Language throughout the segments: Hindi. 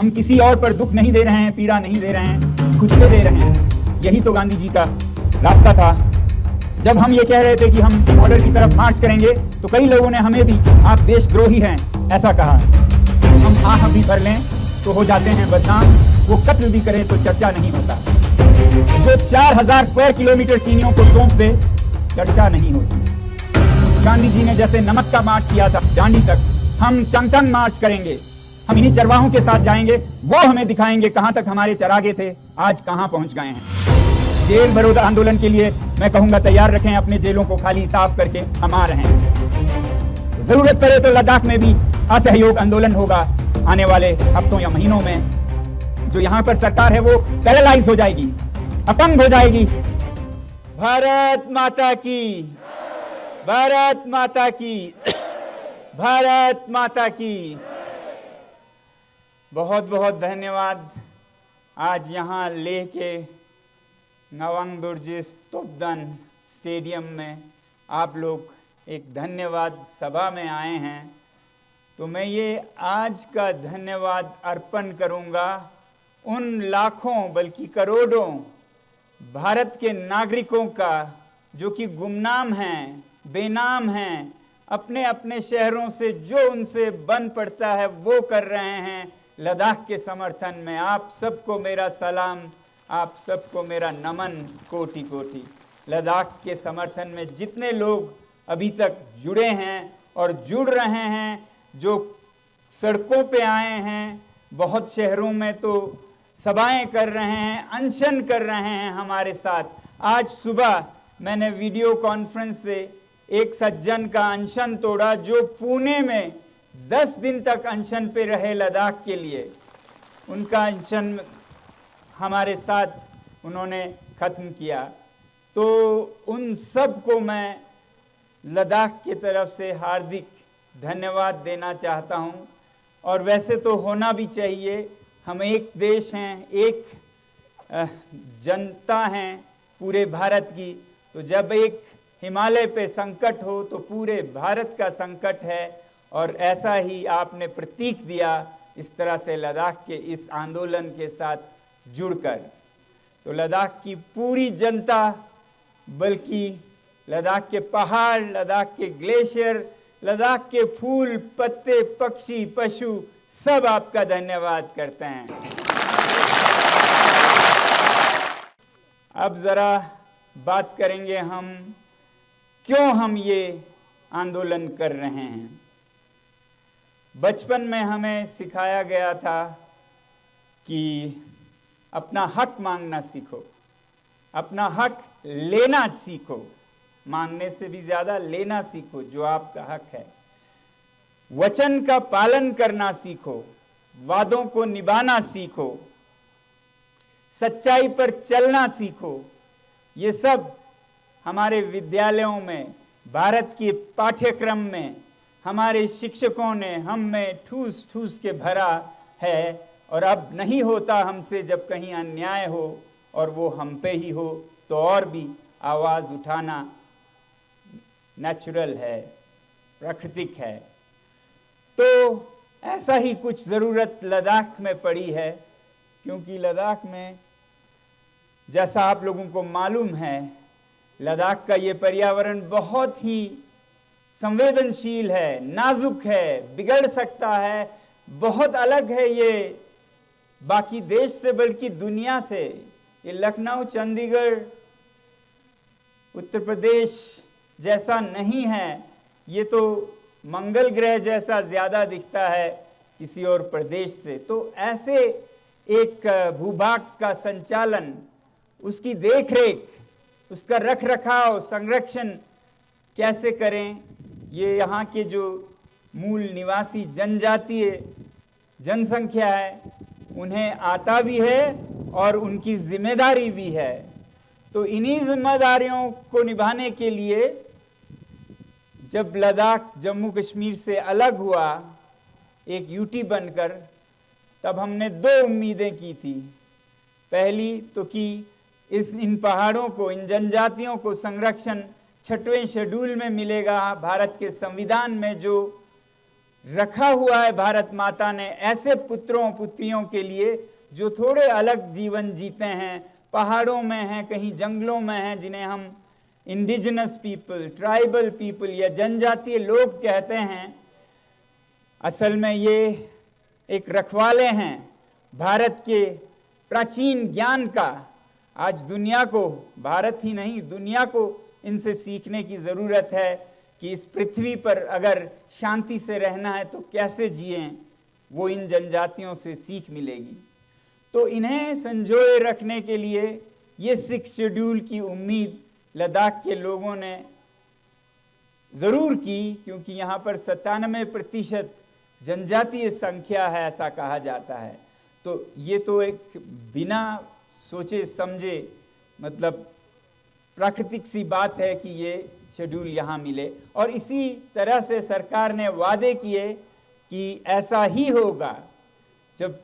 हम किसी और पर दुख नहीं दे रहे हैं, पीड़ा नहीं दे रहे हैं, खुद को दे रहे हैं। यही तो गांधी जी का रास्ता था। जब हम ये कह रहे थे कि हम बॉर्डर की तरफ मार्च करेंगे तो कई लोगों ने हमें भी आप देशद्रोही हैं ऐसा कहा। हम आह भी भर लें तो हो जाते हैं बदनाम, वो कत्ल भी करें तो चर्चा नहीं होता। जो 4000 स्क्वायर किलोमीटर चीनियों को सौंप दे चर्चा नहीं होती। गांधी जी ने जैसे नमक का मार्च किया था दांडी तक, हम टंग मार्च करेंगे। हम इन्हीं चरवाहों के साथ जाएंगे, वो हमें दिखाएंगे कहां तक हमारे चरागे थे, आज कहां पहुंच गए हैं। जेल बरोध आंदोलन के लिए मैं कहूंगा तैयार रखें अपने जेलों को खाली साफ करके, हम आ रहे हैं। जरूरत पड़े तो लद्दाख में भी असहयोग आंदोलन होगा आने वाले हफ्तों या महीनों में। जो यहां पर सरकार है वो पैरालाइज हो जाएगी, अपंग हो जाएगी। भारत माता की, भारत माता की, भारत माता की। बहुत बहुत धन्यवाद। आज यहाँ लेह के नवांग दुर्जिस तोपदन स्टेडियम में आप लोग एक धन्यवाद सभा में आए हैं, तो मैं ये आज का धन्यवाद अर्पण करूंगा उन लाखों बल्कि करोड़ों भारत के नागरिकों का जो कि गुमनाम हैं, बेनाम हैं, अपने अपने शहरों से जो उनसे बन पड़ता है वो कर रहे हैं लद्दाख के समर्थन में। आप सबको मेरा सलाम, आप सबको मेरा नमन कोटि कोटि। लद्दाख के समर्थन में जितने लोग अभी तक जुड़े हैं और जुड़ रहे हैं, जो सड़कों पे आए हैं, बहुत शहरों में तो सभाएं कर रहे हैं, अनशन कर रहे हैं हमारे साथ। आज सुबह मैंने वीडियो कॉन्फ्रेंस से एक सज्जन का अनशन तोड़ा जो पुणे में 10 दिन तक अनशन पे रहे लद्दाख के लिए। उनका अनशन हमारे साथ उन्होंने ख़त्म किया। तो उन सब को मैं लद्दाख की तरफ से हार्दिक धन्यवाद देना चाहता हूं। और वैसे तो होना भी चाहिए, हम एक देश हैं, एक जनता हैं पूरे भारत की। तो जब एक हिमालय पे संकट हो तो पूरे भारत का संकट है, और ऐसा ही आपने प्रतीक दिया इस तरह से लद्दाख के इस आंदोलन के साथ जुड़कर। तो लद्दाख की पूरी जनता, बल्कि लद्दाख के पहाड़, लद्दाख के ग्लेशियर, लद्दाख के फूल, पत्ते, पक्षी, पशु सब आपका धन्यवाद करते हैं। अब जरा बात करेंगे हम क्यों हम ये आंदोलन कर रहे हैं। बचपन में हमें सिखाया गया था कि अपना हक मांगना सीखो, अपना हक लेना सीखो, मांगने से भी ज्यादा लेना सीखो जो आपका हक है। वचन का पालन करना सीखो, वादों को निभाना सीखो, सच्चाई पर चलना सीखो। ये सब हमारे विद्यालयों में, भारत के पाठ्यक्रम में हमारे शिक्षकों ने हम में ठूस ठूस के भरा है। और अब नहीं होता हमसे जब कहीं अन्याय हो और वो हम पे ही हो, तो और भी आवाज़ उठाना नेचुरल है, प्राकृतिक है। तो ऐसा ही कुछ ज़रूरत लद्दाख में पड़ी है, क्योंकि लद्दाख में जैसा आप लोगों को मालूम है, लद्दाख का ये पर्यावरण बहुत ही संवेदनशील है, नाजुक है, बिगड़ सकता है, बहुत अलग है ये बाकी देश से, बल्कि दुनिया से। ये लखनऊ, चंडीगढ़, उत्तर प्रदेश जैसा नहीं है, ये तो मंगल ग्रह जैसा ज़्यादा दिखता है किसी और प्रदेश से। तो ऐसे एक भूभाग का संचालन, उसकी देखरेख, उसका रख रखाव, संरक्षण कैसे करें, ये यहाँ के जो मूल निवासी जनजातीय जनसंख्या है उन्हें आता भी है और उनकी जिम्मेदारी भी है। तो इन्हीं जिम्मेदारियों को निभाने के लिए जब लद्दाख जम्मू कश्मीर से अलग हुआ एक यूटी बनकर, तब हमने 2 उम्मीदें की थी। पहली तो कि इन पहाड़ों को, इन जनजातियों को संरक्षण 6वें शेड्यूल में मिलेगा, भारत के संविधान में जो रखा हुआ है भारत माता ने ऐसे पुत्रों पुत्रियों के लिए जो थोड़े अलग जीवन जीते हैं, पहाड़ों में हैं, कहीं जंगलों में हैं, जिन्हें हम इंडिजिनस पीपल, ट्राइबल पीपल या जनजातीय लोग कहते हैं। असल में ये एक रखवाले हैं भारत के प्राचीन ज्ञान का। आज दुनिया को, भारत ही नहीं दुनिया को इनसे सीखने की ज़रूरत है कि इस पृथ्वी पर अगर शांति से रहना है तो कैसे जिएं, वो इन जनजातियों से सीख मिलेगी। तो इन्हें संजोए रखने के लिए ये 6 शेड्यूल की उम्मीद लद्दाख के लोगों ने ज़रूर की, क्योंकि यहाँ पर 97% जनजातीय संख्या है, ऐसा कहा जाता है। तो ये तो एक बिना सोचे समझे मतलब प्राकृतिक सी बात है कि ये शेड्यूल यहाँ मिले। और इसी तरह से सरकार ने वादे किए कि ऐसा ही होगा। जब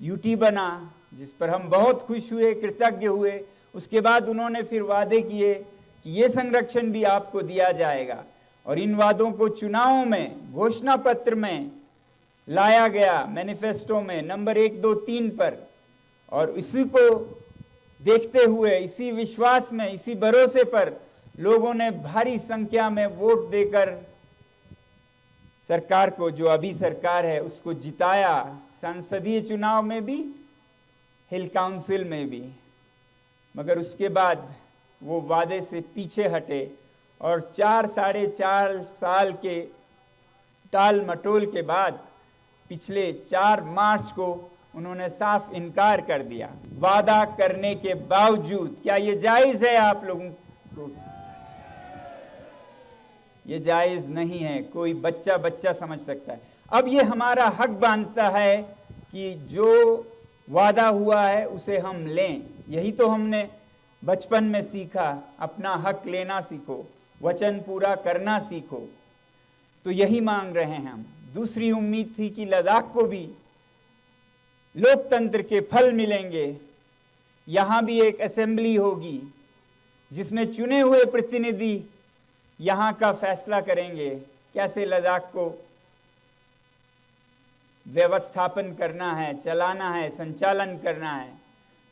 यूटी बना, जिस पर हम बहुत खुश हुए, कृतज्ञ हुए, उसके बाद उन्होंने फिर वादे किए कि ये संरक्षण भी आपको दिया जाएगा। और इन वादों को चुनावों में, घोषणा पत्र में लाया गया, मैनिफेस्टो में नंबर 1, 2, 3 पर। और इसी को देखते हुए, इसी विश्वास में, इसी भरोसे पर लोगों ने भारी संख्या में वोट देकर सरकार को, जो अभी सरकार है, उसको जिताया। संसदीय चुनाव में भी, हिल काउंसिल में भी। मगर उसके बाद वो वादे से पीछे हटे और 4-4.5 साल के टाल मटोल के बाद पिछले 4 मार्च को उन्होंने साफ इनकार कर दिया। वादा करने के बावजूद क्या ये जायज है आप लोगों को? ये जायज नहीं है। कोई बच्चा समझ सकता है। अब ये हमारा हक बनता है कि जो वादा हुआ है उसे हम लें। यही तो हमने बचपन में सीखा, अपना हक लेना सीखो, वचन पूरा करना सीखो। तो यही मांग रहे हैं हम। दूसरी उम्मीद थी कि लद्दाख को भी लोकतंत्र के फल मिलेंगे। यहाँ भी एक असेंबली होगी जिसमें चुने हुए प्रतिनिधि यहाँ का फैसला करेंगे कैसे लद्दाख को व्यवस्थापन करना है, चलाना है, संचालन करना है।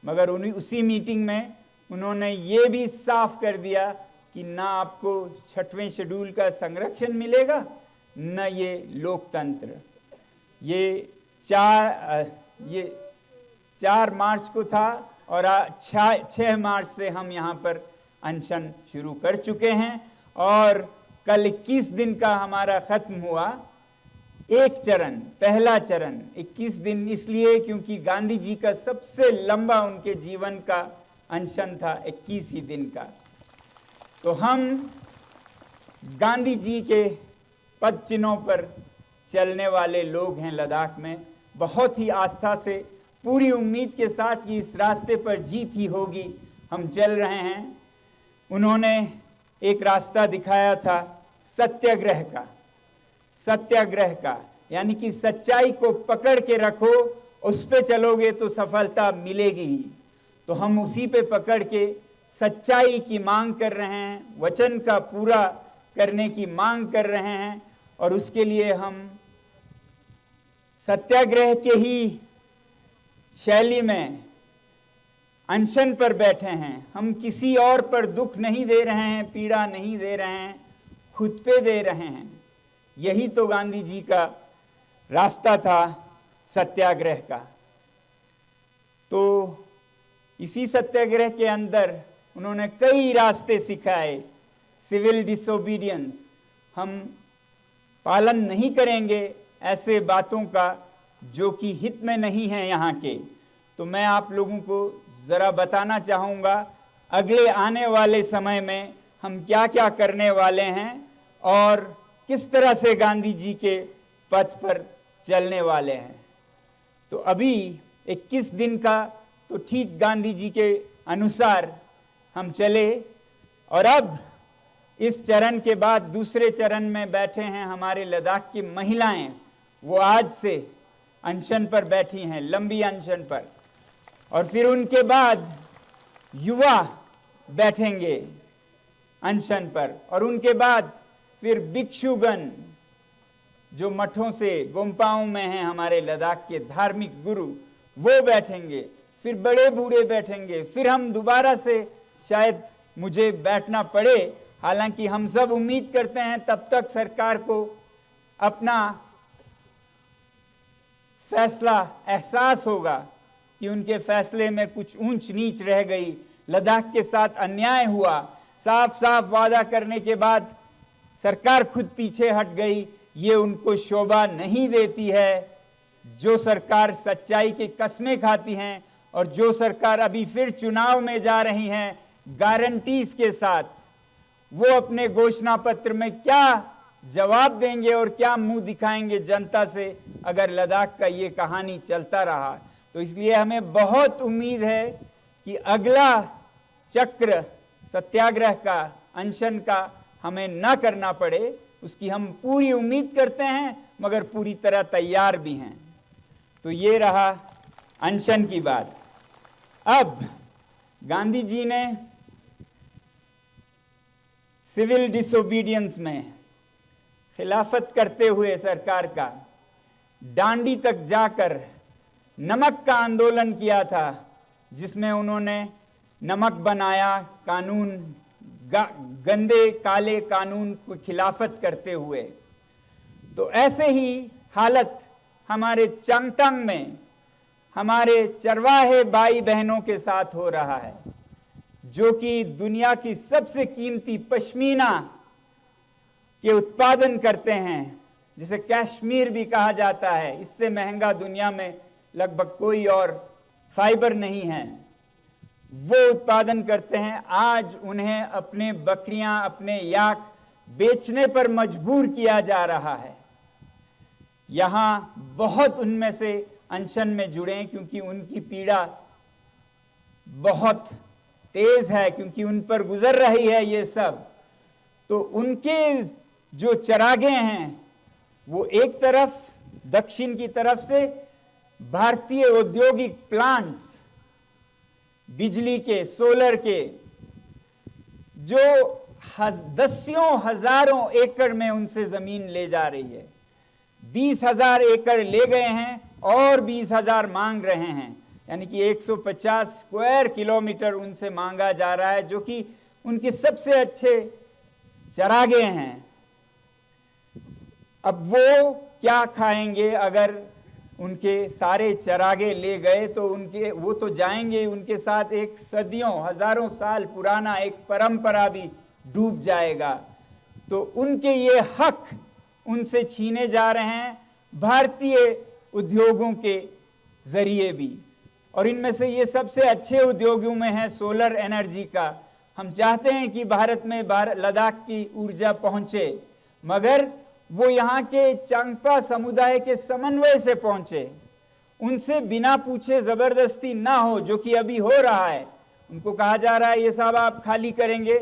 मगर उसी मीटिंग में उन्होंने ये भी साफ कर दिया कि ना आपको 6वें शेड्यूल का संरक्षण मिलेगा, न ये लोकतंत्र। ये 4 मार्च को था और 6 मार्च से हम यहाँ पर अनशन शुरू कर चुके हैं। और कल 21 दिन का हमारा खत्म हुआ। एक चरण, पहला चरण 21 दिन इसलिए क्योंकि गांधी जी का सबसे लंबा उनके जीवन का अनशन था 21 ही दिन का। तो हम गांधी जी के पद चिन्हों पर चलने वाले लोग हैं लद्दाख में। बहुत ही आस्था से, पूरी उम्मीद के साथ कि इस रास्ते पर जीत ही होगी, हम चल रहे हैं। उन्होंने एक रास्ता दिखाया था सत्याग्रह का। सत्याग्रह का यानी कि सच्चाई को पकड़ के रखो, उस पे चलोगे तो सफलता मिलेगी ही। तो हम उसी पे पकड़ के सच्चाई की मांग कर रहे हैं, वचन का पूरा करने की मांग कर रहे हैं। और उसके लिए हम सत्याग्रह के ही शैली में अनशन पर बैठे हैं। हम किसी और पर दुख नहीं दे रहे हैं, पीड़ा नहीं दे रहे हैं, खुद पे दे रहे हैं। यही तो गांधी जी का रास्ता था सत्याग्रह का। तो इसी सत्याग्रह के अंदर उन्होंने कई रास्ते सिखाए। सिविल डिसोबीडियंस, हम पालन नहीं करेंगे ऐसे बातों का जो कि हित में नहीं है यहाँ के। तो मैं आप लोगों को ज़रा बताना चाहूँगा अगले आने वाले समय में हम क्या क्या करने वाले हैं और किस तरह से गांधी जी के पथ पर चलने वाले हैं। तो अभी 21 दिन का तो ठीक गांधी जी के अनुसार हम चले। और अब इस चरण के बाद दूसरे चरण में बैठे हैं हमारे लद्दाख की महिलाएं। वो आज से अनशन पर बैठी हैं, लंबी अनशन पर। और फिर उनके बाद युवा बैठेंगे अनशन पर। और उनके बाद फिर भिक्षुगण, जो मठों से गोम्पाओं में हैं हमारे लद्दाख के धार्मिक गुरु, वो बैठेंगे, फिर बड़े बूढ़े बैठेंगे, फिर हम दोबारा से शायद मुझे बैठना पड़े। हालांकि हम सब उम्मीद करते हैं तब तक सरकार को अपना फैसला एहसास होगा कि उनके फैसले में कुछ ऊंच नीच रह गई, लद्दाख के साथ अन्याय हुआ। साफ साफ वादा करने के बाद सरकार खुद पीछे हट गई, ये उनको शोभा नहीं देती है। जो सरकार सच्चाई की कस्में खाती हैं और जो सरकार अभी फिर चुनाव में जा रही हैं गारंटीज के साथ, वो अपने घोषणा पत्र में क्या जवाब देंगे और क्या मुंह दिखाएंगे जनता से अगर लद्दाख का ये कहानी चलता रहा। तो इसलिए हमें बहुत उम्मीद है कि अगला चक्र सत्याग्रह का, अनशन का हमें न करना पड़े, उसकी हम पूरी उम्मीद करते हैं, मगर पूरी तरह तैयार भी हैं। तो ये रहा अनशन की बात। अब गांधी जी ने सिविल डिसोबीडियंस में खिलाफत करते हुए सरकार का डांडी तक जाकर नमक का आंदोलन किया था, जिसमें उन्होंने नमक बनाया कानून, गंदे काले कानून को खिलाफत करते हुए। तो ऐसे ही हालत हमारे चांगतांग में हमारे चरवाहे भाई बहनों के साथ हो रहा है, जो कि दुनिया की सबसे कीमती पश्मीना के उत्पादन करते हैं, जिसे कश्मीर भी कहा जाता है। इससे महंगा दुनिया में लगभग कोई और फाइबर नहीं है, वो उत्पादन करते हैं। आज उन्हें अपने बकरियां, अपने याक बेचने पर मजबूर किया जा रहा है। यहां बहुत उनमें से अनशन में जुड़े, क्योंकि उनकी पीड़ा बहुत तेज है, क्योंकि उन पर गुजर रही है ये सब। तो उनके जो चरागे हैं वो एक तरफ दक्षिण की तरफ से भारतीय औद्योगिक प्लांट्स, बिजली के, सोलर के, जो दसियों हजारों एकड़ में उनसे जमीन ले जा रही है। 20,000 एकड़ ले गए हैं और 20,000 मांग रहे हैं, यानी कि 150 स्क्वायर किलोमीटर उनसे मांगा जा रहा है, जो कि उनके सबसे अच्छे चरागे हैं। अब वो क्या खाएंगे अगर उनके सारे चरागे ले गए? तो वो तो जाएंगे, उनके साथ एक सदियों हजारों साल पुराना एक परंपरा भी डूब जाएगा। तो उनके ये हक उनसे छीने जा रहे हैं भारतीय उद्योगों के जरिए भी। और इनमें से ये सबसे अच्छे उद्योगों में है सोलर एनर्जी का। हम चाहते हैं कि भारत में लद्दाख की ऊर्जा पहुंचे, मगर वो यहाँ के चांगपा समुदाय के समन्वय से पहुंचे, उनसे बिना पूछे जबरदस्ती ना हो, जो कि अभी हो रहा है। उनको कहा जा रहा है ये साहब आप खाली करेंगे,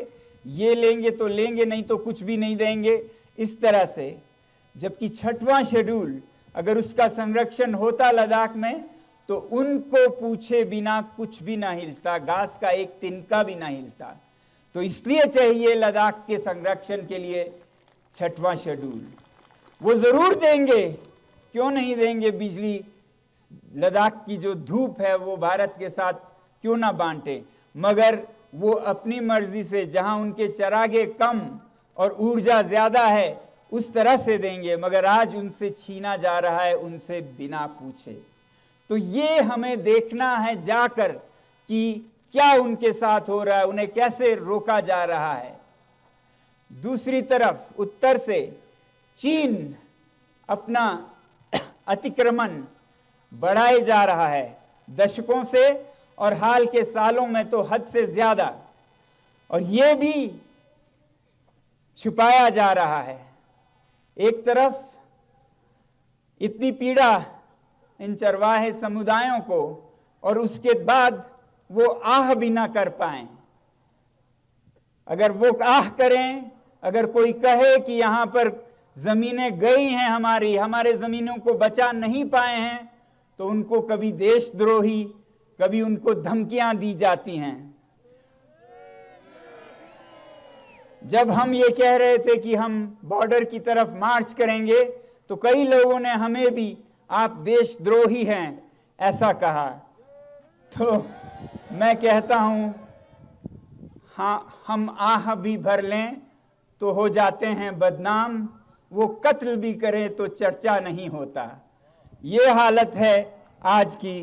ये लेंगे तो लेंगे, नहीं तो कुछ भी नहीं देंगे, इस तरह से। जबकि 6वां शेड्यूल अगर उसका संरक्षण होता लद्दाख में, तो उनको पूछे बिना कुछ भी ना हिलता, घास का एक तिनका भी ना हिलता। तो इसलिए चाहिए लद्दाख के संरक्षण के लिए 6वां शेड्यूल। वो जरूर देंगे, क्यों नहीं देंगे? बिजली, लद्दाख की जो धूप है वो भारत के साथ क्यों ना बांटे, मगर वो अपनी मर्जी से, जहां उनके चरागे कम और ऊर्जा ज्यादा है उस तरह से देंगे, मगर आज उनसे छीना जा रहा है उनसे बिना पूछे। तो ये हमें देखना है जाकर कि क्या उनके साथ हो रहा है, उन्हें कैसे रोका जा रहा है। दूसरी तरफ उत्तर से चीन अपना अतिक्रमण बढ़ाए जा रहा है दशकों से, और हाल के सालों में तो हद से ज्यादा, और ये भी छुपाया जा रहा है। एक तरफ इतनी पीड़ा इन चरवाहे समुदायों को, और उसके बाद वो आह भी ना कर पाए। अगर वो आह करें, अगर कोई कहे कि यहां पर जमीनें गई हैं हमारे जमीनों को बचा नहीं पाए हैं, तो उनको कभी देशद्रोही, कभी उनको धमकियां दी जाती हैं। जब हम ये कह रहे थे कि हम बॉर्डर की तरफ मार्च करेंगे, तो कई लोगों ने हमें भी आप देशद्रोही हैं ऐसा कहा। तो मैं कहता हूं, हाँ, हम आह भी भर लें तो हो जाते हैं बदनाम, वो कत्ल भी करें तो चर्चा नहीं होता। ये हालत है आज की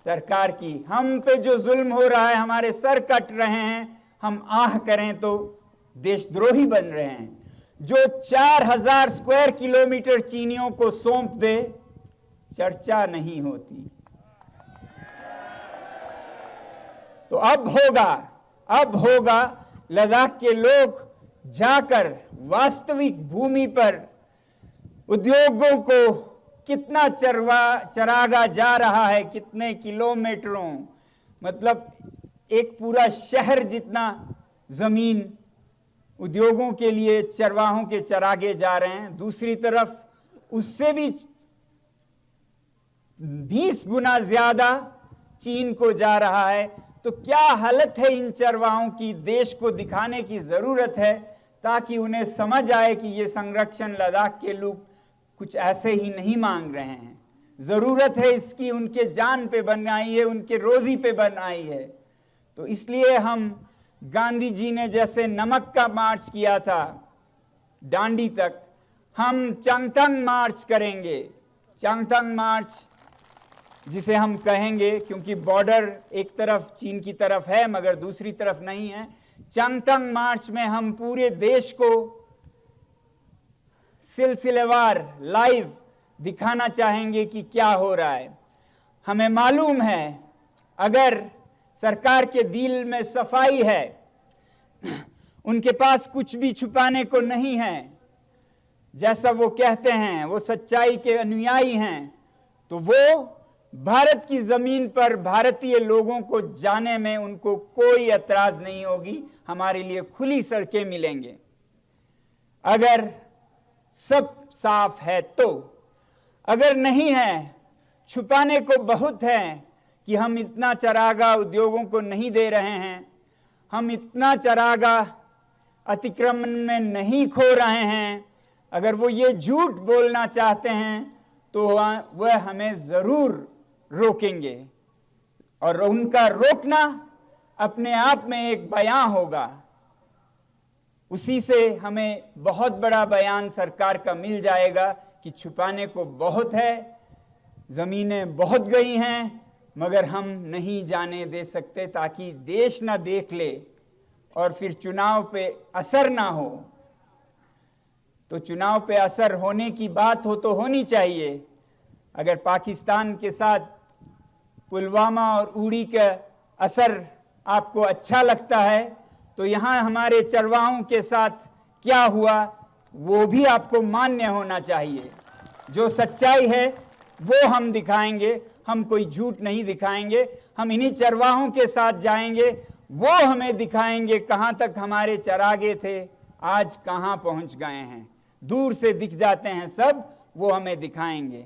सरकार की। हम पे जो जुल्म हो रहा है, हमारे सर कट रहे हैं, हम आह करें तो देशद्रोही बन रहे हैं। जो 4000 स्क्वायर किलोमीटर चीनियों को सौंप दे, चर्चा नहीं होती। तो अब होगा लद्दाख के लोग जाकर वास्तविक भूमि पर उद्योगों को कितना चरागा जा रहा है, कितने किलोमीटरों, मतलब एक पूरा शहर जितना जमीन उद्योगों के लिए चरवाहों के चरागे जा रहे हैं। दूसरी तरफ उससे भी 20 गुना ज्यादा चीन को जा रहा है। तो क्या हालत है इन चरवाहों की, देश को दिखाने की जरूरत है ताकि उन्हें समझ आए कि ये संरक्षण लद्दाख के लोग कुछ ऐसे ही नहीं मांग रहे हैं, जरूरत है इसकी, उनके जान पे बनाई है, उनके रोजी पे बनाई है। तो इसलिए हम गांधी जी ने जैसे नमक का मार्च किया था डांडी तक, हम चांगथंग मार्च करेंगे। चांगथंग मार्च जिसे हम कहेंगे, क्योंकि बॉर्डर एक तरफ चीन की तरफ है मगर दूसरी तरफ नहीं है। चांगथंग मार्च में हम पूरे देश को सिलसिलेवार लाइव दिखाना चाहेंगे कि क्या हो रहा है। हमें मालूम है अगर सरकार के दिल में सफाई है, उनके पास कुछ भी छुपाने को नहीं है, जैसा वो कहते हैं, वो सच्चाई के अनुयायी हैं, तो वो भारत की जमीन पर भारतीय लोगों को जाने में उनको कोई एतराज नहीं होगी। हमारे लिए खुली सड़कें मिलेंगे अगर सब साफ है। तो अगर नहीं है, छुपाने को बहुत है कि हम इतना चरागा उद्योगों को नहीं दे रहे हैं, हम इतना चरागा अतिक्रमण में नहीं खो रहे हैं। अगर वो ये झूठ बोलना चाहते हैं तो वह हमें जरूर रोकेंगे, और उनका रोकना अपने आप में एक बयान होगा। उसी से हमें बहुत बड़ा बयान सरकार का मिल जाएगा कि छुपाने को बहुत है, जमीनें बहुत गई हैं, मगर हम नहीं जाने दे सकते ताकि देश ना देख ले और फिर चुनाव पे असर ना हो। तो चुनाव पे असर होने की बात हो तो होनी चाहिए। अगर पाकिस्तान के साथ पुलवामा और उड़ी का असर आपको अच्छा लगता है, तो यहाँ हमारे चरवाहों के साथ क्या हुआ वो भी आपको मान्य होना चाहिए। जो सच्चाई है वो हम दिखाएंगे, हम कोई झूठ नहीं दिखाएंगे। हम इन्हीं चरवाहों के साथ जाएंगे, वो हमें दिखाएंगे कहाँ तक हमारे चरागे थे, आज कहाँ पहुँच गए हैं। दूर से दिख जाते हैं सब, वो हमें दिखाएंगे।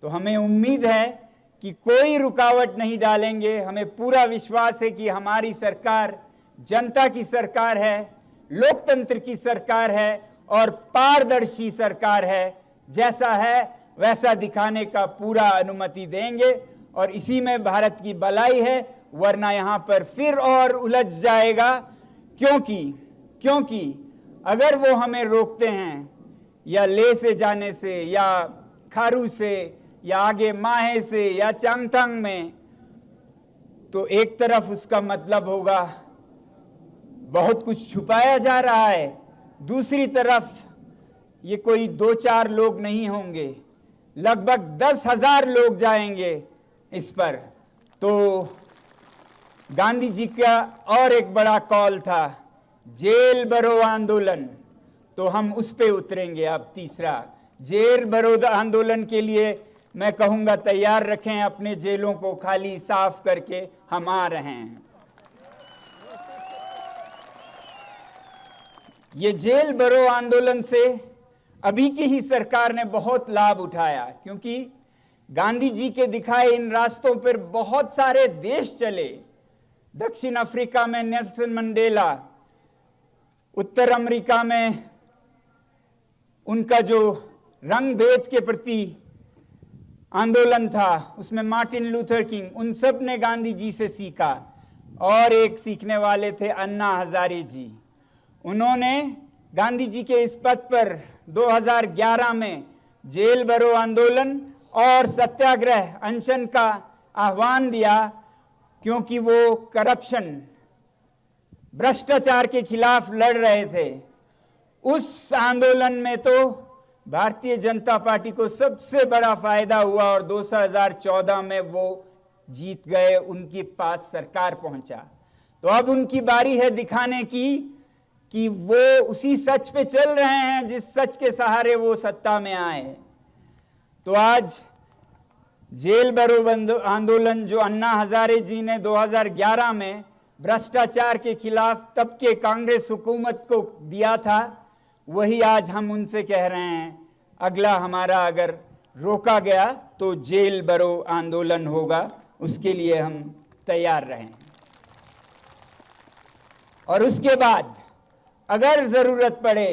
तो हमें उम्मीद है कि कोई रुकावट नहीं डालेंगे। हमें पूरा विश्वास है कि हमारी सरकार जनता की सरकार है, लोकतंत्र की सरकार है और पारदर्शी सरकार है। जैसा है वैसा दिखाने का पूरा अनुमति देंगे और इसी में भारत की भलाई है, वरना यहाँ पर फिर और उलझ जाएगा। क्योंकि अगर वो हमें रोकते हैं या ले से जाने से या खारू से या आगे माहे से या चांगथंग में, तो एक तरफ उसका मतलब होगा बहुत कुछ छुपाया जा रहा है, दूसरी तरफ ये कोई 2-4 लोग नहीं होंगे, लगभग 10,000 लोग जाएंगे इस पर। तो गांधी जी का और एक बड़ा कॉल था जेल भरो आंदोलन, तो हम उस पे उतरेंगे। अब तीसरा जेल भरो आंदोलन के लिए मैं कहूंगा तैयार रखें अपने जेलों को खाली साफ करके, हम आ रहे हैं। ये जेल भरो आंदोलन से अभी की ही सरकार ने बहुत लाभ उठाया, क्योंकि गांधी जी के दिखाए इन रास्तों पर बहुत सारे देश चले। दक्षिण अफ्रीका में नेल्सन मंडेला, उत्तर अमेरिका में उनका जो रंग भेद के प्रति आंदोलन था, उसमें मार्टिन लूथर किंग, उन सब ने गांधी जी से सीखा। और एक सीखने वाले थे अन्ना हजारे जी। उन्होंने गांधी जी के इस पद पर 2011 में जेल भरो आंदोलन और सत्याग्रह अनशन का आह्वान दिया, क्योंकि वो करप्शन, भ्रष्टाचार के खिलाफ लड़ रहे थे। उस आंदोलन में तो भारतीय जनता पार्टी को सबसे बड़ा फायदा हुआ और 2014 में वो जीत गए, उनके पास सरकार पहुंचा। तो अब उनकी बारी है दिखाने की कि वो उसी सच पे चल रहे हैं जिस सच के सहारे वो सत्ता में आए। तो आज जेल भरो आंदोलन जो अन्ना हजारे जी ने 2011 में भ्रष्टाचार के खिलाफ तब के कांग्रेस हुकूमत को दिया था, वही आज हम उनसे कह रहे हैं, अगला हमारा अगर रोका गया तो जेल भरो आंदोलन होगा, उसके लिए हम तैयार रहें। और उसके बाद अगर जरूरत पड़े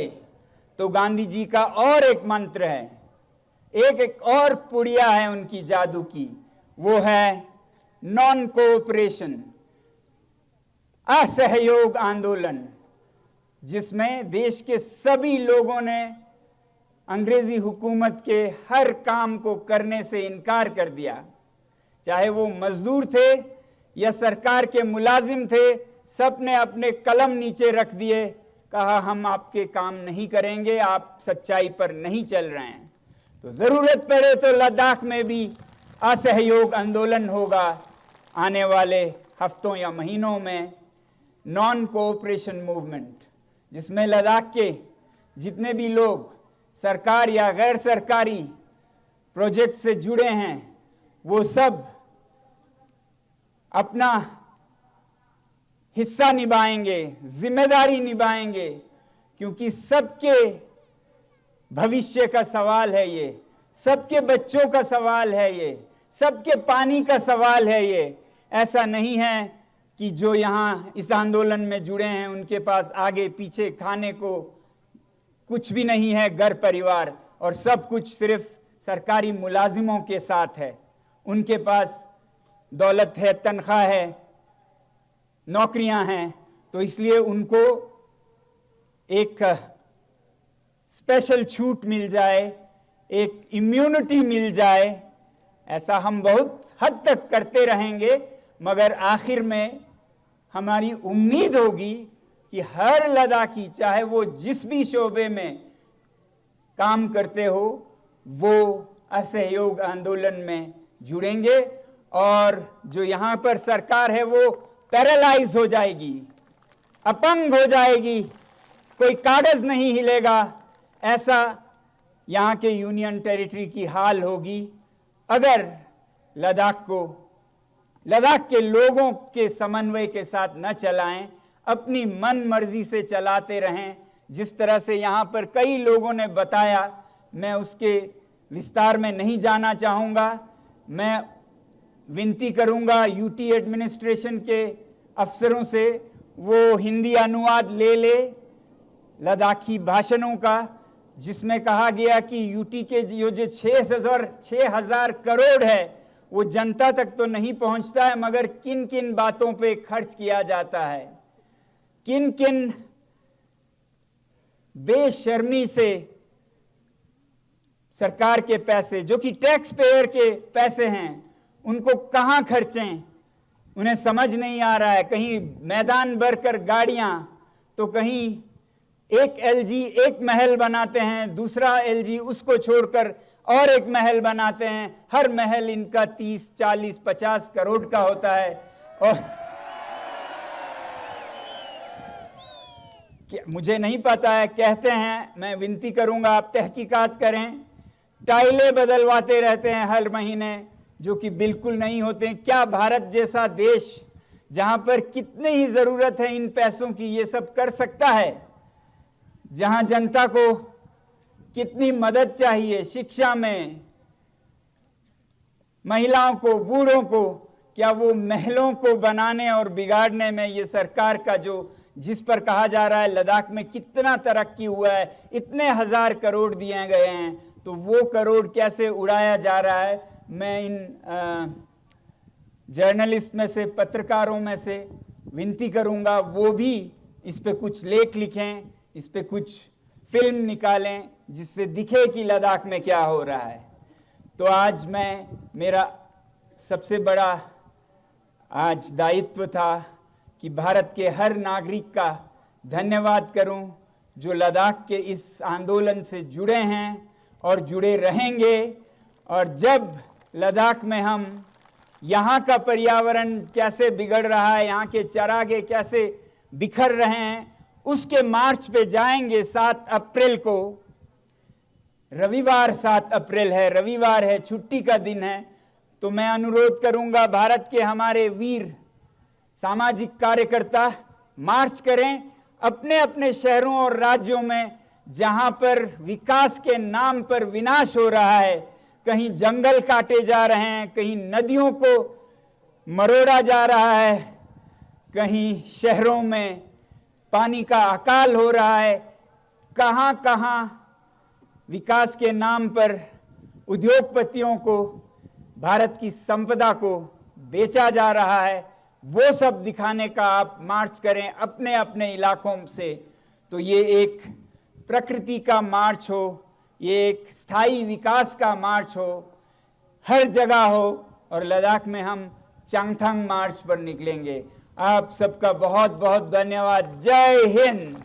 तो गांधी जी का और एक मंत्र है, एक और पुड़िया है उनकी जादू की, वो है नॉन कोऑपरेशन, असहयोग आंदोलन, जिसमें देश के सभी लोगों ने अंग्रेजी हुकूमत के हर काम को करने से इनकार कर दिया। चाहे वो मजदूर थे या सरकार के मुलाजिम थे, सब ने अपने कलम नीचे रख दिए, कहा हम आपके काम नहीं करेंगे, आप सच्चाई पर नहीं चल रहे हैं। तो जरूरत पड़े तो लद्दाख में भी असहयोग आंदोलन होगा आने वाले हफ्तों या महीनों में, नॉन कोऑपरेशन मूवमेंट, जिसमें लद्दाख के जितने भी लोग सरकार या गैर सरकारी प्रोजेक्ट से जुड़े हैं वो सब अपना हिस्सा निभाएंगे, जिम्मेदारी निभाएंगे, क्योंकि सबके भविष्य का सवाल है ये, सबके बच्चों का सवाल है ये, सबके पानी का सवाल है ये। ऐसा नहीं है कि जो यहाँ इस आंदोलन में जुड़े हैं उनके पास आगे पीछे खाने को कुछ भी नहीं है, घर परिवार और सब कुछ सिर्फ सरकारी मुलाजिमों के साथ है। उनके पास दौलत है, तनख्वाह है, नौकरियां हैं, तो इसलिए उनको एक स्पेशल छूट मिल जाए, एक इम्यूनिटी मिल जाए, ऐसा हम बहुत हद तक करते रहेंगे, मगर आखिर में हमारी उम्मीद होगी कि हर लद्दाखी, चाहे वो जिस भी शोबे में काम करते हो, वो असहयोग आंदोलन में जुड़ेंगे और जो यहाँ पर सरकार है वो पैरालाइज हो जाएगी, अपंग हो जाएगी, कोई कागज नहीं हिलेगा। ऐसा यहाँ के यूनियन टेरिटरी की हाल होगी अगर लद्दाख के लोगों के समन्वय के साथ न चलाएं, अपनी मन मर्जी से चलाते रहें। जिस तरह से यहाँ पर कई लोगों ने बताया, मैं उसके विस्तार में नहीं जाना चाहूँगा। मैं विनती करूँगा यूटी एडमिनिस्ट्रेशन के अफसरों से वो हिंदी अनुवाद ले ले लद्दाखी भाषणों का, जिसमें कहा गया कि यूटी के जो 6,000 करोड़ है वो जनता तक तो नहीं पहुंचता है, मगर किन किन बातों पे खर्च किया जाता है, किन किन बेशर्मी से सरकार के पैसे जो कि टैक्स पेयर के पैसे हैं उनको कहां खर्चें, उन्हें समझ नहीं आ रहा है। कहीं मैदान भरकर गाड़ियां, तो कहीं एक एलजी एक महल बनाते हैं, दूसरा एलजी उसको छोड़कर और एक महल बनाते हैं। हर महल इनका 30, 40, 50 करोड़ का होता है। और मुझे नहीं पता है, कहते हैं, मैं विनती करूंगा आप तहकीकात करें, टाइलें बदलवाते रहते हैं हर महीने, जो कि बिल्कुल नहीं होते। क्या भारत जैसा देश जहां पर कितनी ही जरूरत है इन पैसों की, ये सब कर सकता है? जहां जनता को कितनी मदद चाहिए शिक्षा में, महिलाओं को, बूढ़ों को, क्या वो महलों को बनाने और बिगाड़ने में ये सरकार का जिस पर कहा जा रहा है लद्दाख में कितना तरक्की हुआ है, इतने 1000 करोड़ दिए गए हैं, तो वो करोड़ कैसे उड़ाया जा रहा है, मैं इन जर्नलिस्ट में से, पत्रकारों में से विनती करूंगा वो भी इस पे कुछ लेख लिखें, इस पे कुछ फिल्म निकालें जिससे दिखे कि लद्दाख में क्या हो रहा है। तो आज मेरा सबसे बड़ा आज दायित्व था कि भारत के हर नागरिक का धन्यवाद करूं जो लद्दाख के इस आंदोलन से जुड़े हैं और जुड़े रहेंगे। और जब लद्दाख में हम यहाँ का पर्यावरण कैसे बिगड़ रहा है, यहाँ के चरागे कैसे बिखर रहे हैं, उसके मार्च पे जाएंगे 7 अप्रैल को। रविवार 7 अप्रैल है, रविवार है, छुट्टी का दिन है। तो मैं अनुरोध करूंगा भारत के हमारे वीर सामाजिक कार्यकर्ता मार्च करें अपने अपने शहरों और राज्यों में जहां पर विकास के नाम पर विनाश हो रहा है। कहीं जंगल काटे जा रहे हैं, कहीं नदियों को मरोड़ा जा रहा है, कहीं शहरों में पानी का अकाल हो रहा है, कहां कहां विकास के नाम पर उद्योगपतियों को भारत की संपदा को बेचा जा रहा है। वो सब दिखाने का आप मार्च करें अपने अपने इलाकों से। तो ये एक प्रकृति का मार्च हो, ये एक स्थायी विकास का मार्च हो, हर जगह हो। और लद्दाख में हम चांगथांग मार्च पर निकलेंगे। आप सबका बहुत बहुत धन्यवाद। जय हिंद।